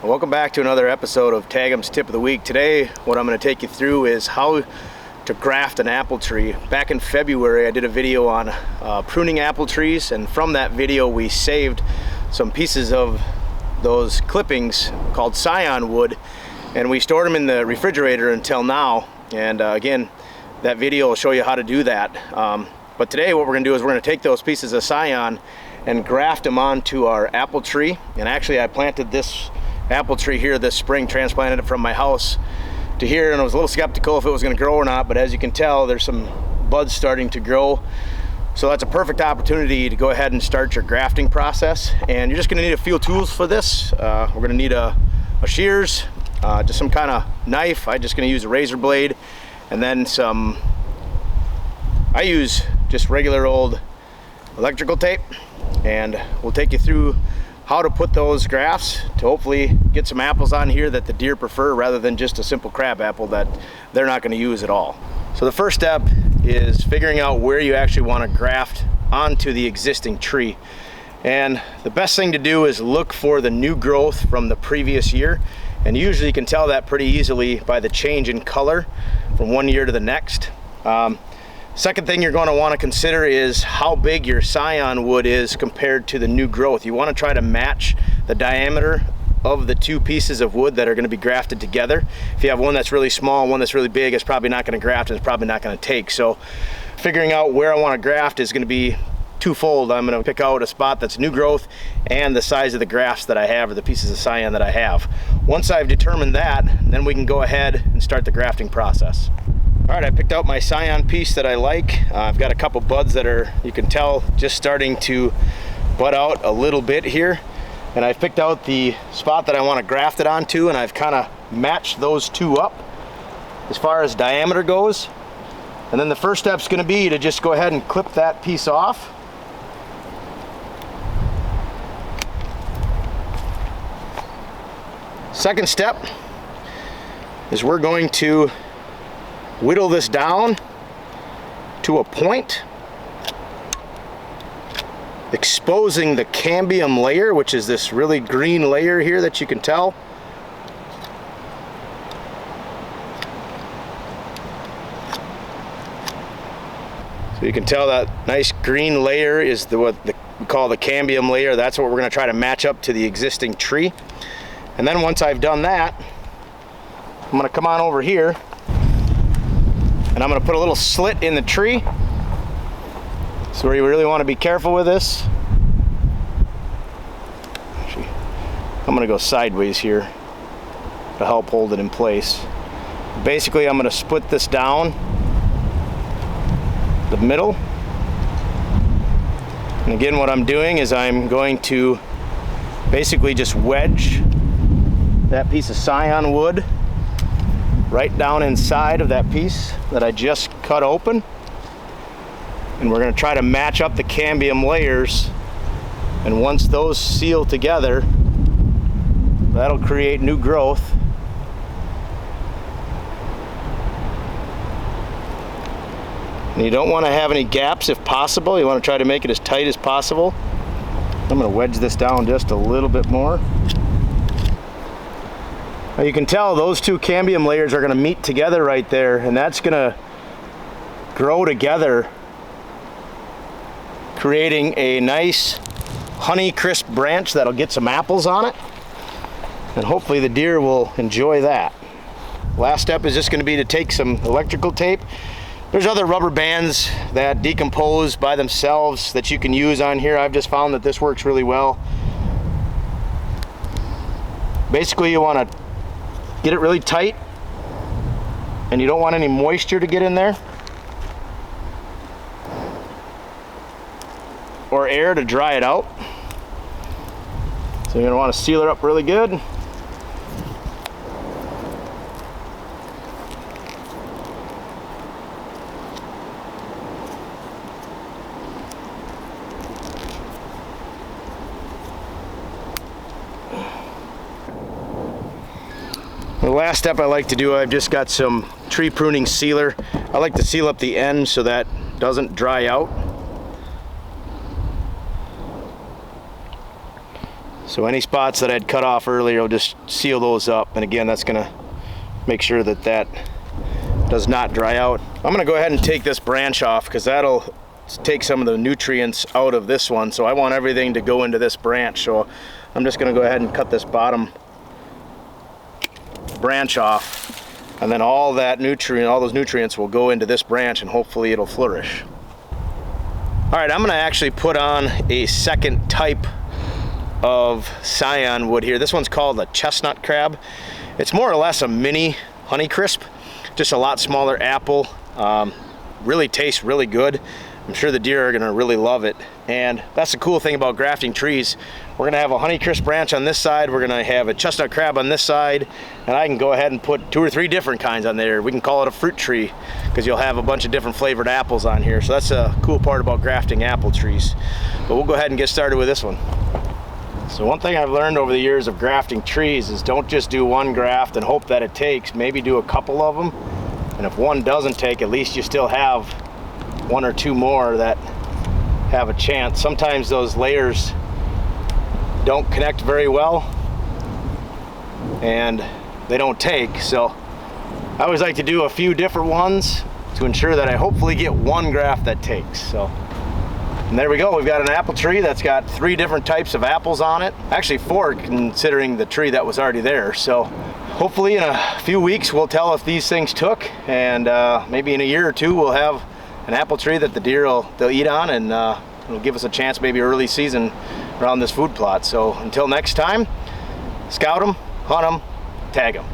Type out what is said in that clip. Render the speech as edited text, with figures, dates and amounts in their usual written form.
Welcome back to another episode of Tag'em's Tip of the Week. Today, what I'm going to take you through is how to graft an apple tree. Back in February, I did a video on pruning apple trees, and from that video, we saved some pieces of those clippings called scion wood, and we stored them in the refrigerator until now. And again, that video will show you how to do that. But today, what we're going to do is we're going to take those pieces of scion and graft them onto our apple tree. And actually, I planted this apple tree here this spring, transplanted it from my house to here, and I was a little skeptical if it was going to grow or not, but as you can tell, there's some buds starting to grow. So that's a perfect opportunity to go ahead and start your grafting process. And you're just going to need a few tools for this. We're going to need a shears, just some kind of knife. I'm just going to use a razor blade, and then I use just regular old electrical tape, and we'll take you through how to put those grafts to hopefully get some apples on here that the deer prefer, rather than just a simple crab apple that they're not going to use at all. So the first step is figuring out where you actually want to graft onto the existing tree. And the best thing to do is look for the new growth from the previous year. And usually you can tell that pretty easily by the change in color from one year to the next. Second thing you're going to want to consider is how big your scion wood is compared to the new growth. You want to try to match the diameter of the two pieces of wood that are going to be grafted together. If you have one that's really small and one that's really big, it's probably not going to graft, and it's probably not going to take. So figuring out where I want to graft is going to be twofold. I'm going to pick out a spot that's new growth and the size of the grafts that I have, or the pieces of scion that I have. Once I've determined that, then we can go ahead and start the grafting process. All right, I picked out my scion piece that I like. I've got a couple buds that are, you can tell, just starting to bud out a little bit here. And I've picked out the spot that I want to graft it onto, and I've kind of matched those two up as far as diameter goes. And then the first step is going to be to just go ahead and clip that piece off. Second step is we're going to whittle this down to a point, exposing the cambium layer, which is this really green layer here that you can tell. So you can tell that nice green layer is what we call the cambium layer. That's what we're going to try to match up to the existing tree. And then once I've done that, I'm going to come on over here, and I'm going to put a little slit in the tree. So you really want to be careful with this. Actually, I'm going to go sideways here to help hold it in place. Basically, I'm going to split this down the middle. And again, what I'm doing is I'm going to basically just wedge that piece of scion wood right down inside of that piece that I just cut open. And we're going to try to match up the cambium layers, and once those seal together, that'll create new growth. And you don't want to have any gaps if possible. You want to try to make it as tight as possible. I'm going to wedge this down just a little bit more. Now you can tell those two cambium layers are going to meet together right there, and that's going to grow together, creating a nice honey crisp branch that'll get some apples on it, and hopefully the deer will enjoy that. Last step is just going to be to take some electrical tape. There's other rubber bands that decompose by themselves that you can use on here. I've just found that this works really well. Basically, you want to get it really tight, and you don't want any moisture to get in there or air to dry it out. So you're going to want to seal it up really good. The last step I like to do, I've just got some tree pruning sealer. I like to seal up the end so that doesn't dry out. So any spots that I'd cut off earlier, I'll just seal those up. And again, that's gonna make sure that that does not dry out. I'm gonna go ahead and take this branch off because that'll take some of the nutrients out of this one. So I want everything to go into this branch. So I'm just gonna go ahead and cut this bottom branch off, and then all those nutrients will go into this branch, and hopefully it'll flourish. All right, I'm gonna actually put on a second type of scion wood here. This one's called a Chestnut Crab. It's more or less a mini Honeycrisp, just a lot smaller apple. Really tastes really good. I'm sure the deer are gonna really love it. And that's the cool thing about grafting trees. We're gonna have a Honeycrisp branch on this side, we're gonna have a Chestnut Crab on this side, and I can go ahead and put 2 or 3 different kinds on there. We can call it a fruit tree because you'll have a bunch of different flavored apples on here. So that's a cool part about grafting apple trees. But we'll go ahead and get started with this one. So one thing I've learned over the years of grafting trees is don't just do one graft and hope that it takes. Maybe do a couple of them. And if one doesn't take, at least you still have 1 or 2 more that have a chance. Sometimes those layers don't connect very well and they don't take. So I always like to do a few different ones to ensure that I hopefully get one graft that takes. So, and there we go. We've got an apple tree that's got 3 different types of apples on it. Actually 4 considering the tree that was already there. So hopefully in a few weeks we'll tell if these things took, and maybe in a year or 2 we'll have an apple tree that the deer they'll eat on, and it'll give us a chance maybe early season around this food plot. So until next time, scout them, hunt them, tag them.